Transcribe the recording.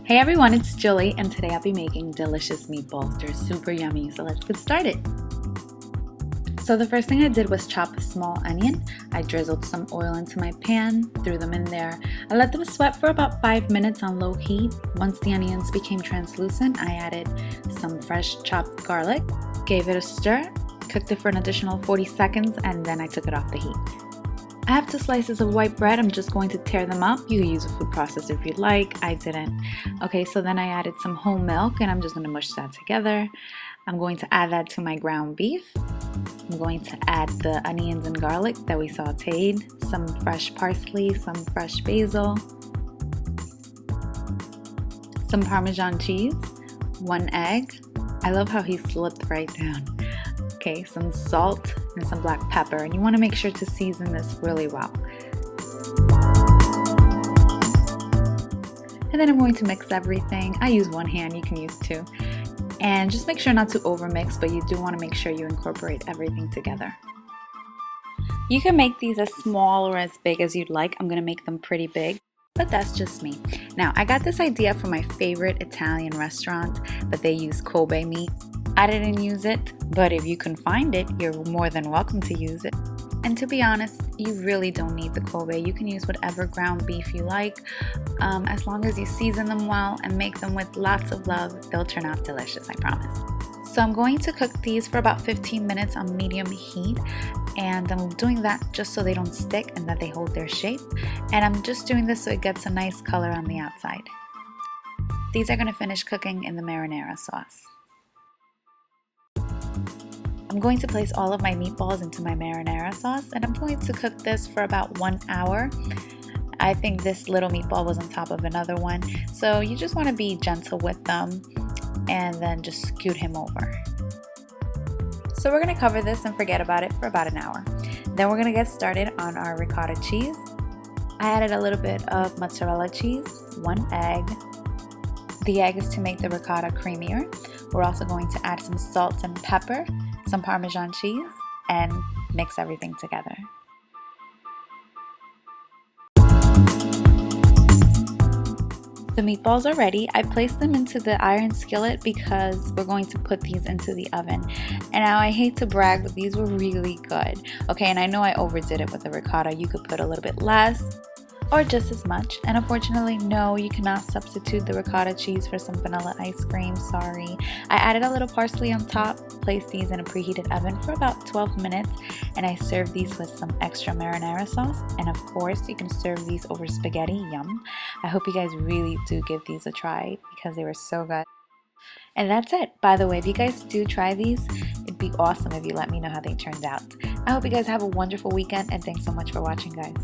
Hey everyone, it's Julie, and today I'll be making delicious meatballs. They're super yummy, so let's get started. So the first thing I did was chop a small onion. I drizzled some oil into my pan, threw them in there. I let them sweat for about 5 minutes on low heat. Once the onions became translucent, I added some fresh chopped garlic, gave it a stir, cooked it for an additional 40 seconds, and then I took it off the heat. I have 2 slices of white bread. I'm just going to tear them up. You can use a food processor if you'd like. I didn't. Okay, so then I added some whole milk and I'm just going to mush that together. I'm going to add that to my ground beef. I'm going to add the onions and garlic that we sauteed, some fresh parsley, some fresh basil, some Parmesan cheese, 1 egg. I love how he slipped right down. Okay, some salt and some black pepper, and you want to make sure to season this really well. And then I'm going to mix everything. I use 1 hand, you can use 2. And just make sure not to overmix, but you do want to make sure you incorporate everything together. You can make these as small or as big as you'd like. I'm going to make them pretty big, but that's just me. Now, I got this idea from my favorite Italian restaurant, but they use Kobe meat. I didn't use it, but if you can find it, you're more than welcome to use it. And to be honest, you really don't need the Kobe. You can use whatever ground beef you like. As long as you season them well and make them with lots of love, they'll turn out delicious, I promise. So I'm going to cook these for about 15 minutes on medium heat, and I'm doing that just so they don't stick and that they hold their shape. And I'm just doing this so it gets a nice color on the outside. These are going to finish cooking in the marinara sauce. I'm going to place all of my meatballs into my marinara sauce, and I'm going to cook this for about 1 hour. I think this little meatball was on top of another one, so you just want to be gentle with them and then just scoot him over. So we're going to cover this and forget about it for about an hour. Then we're going to get started on our ricotta cheese. I added a little bit of mozzarella cheese, 1 egg. The egg is to make the ricotta creamier. We're also going to add some salt and pepper, some Parmesan cheese, and mix everything together. The meatballs are ready. I placed them into the iron skillet because we're going to put these into the oven. And now I hate to brag, but these were really good. Okay, and I know I overdid it with the ricotta. You could put a little bit less or just as much. And unfortunately, no, you cannot substitute the ricotta cheese for some vanilla ice cream, sorry. I added a little parsley on top, placed these in a preheated oven for about 12 minutes, and I served these with some extra marinara sauce. And of course, you can serve these over spaghetti, yum. I hope you guys really do give these a try because they were so good. And that's it. By the way, if you guys do try these, it'd be awesome if you let me know how they turned out. I hope you guys have a wonderful weekend, and thanks so much for watching, guys.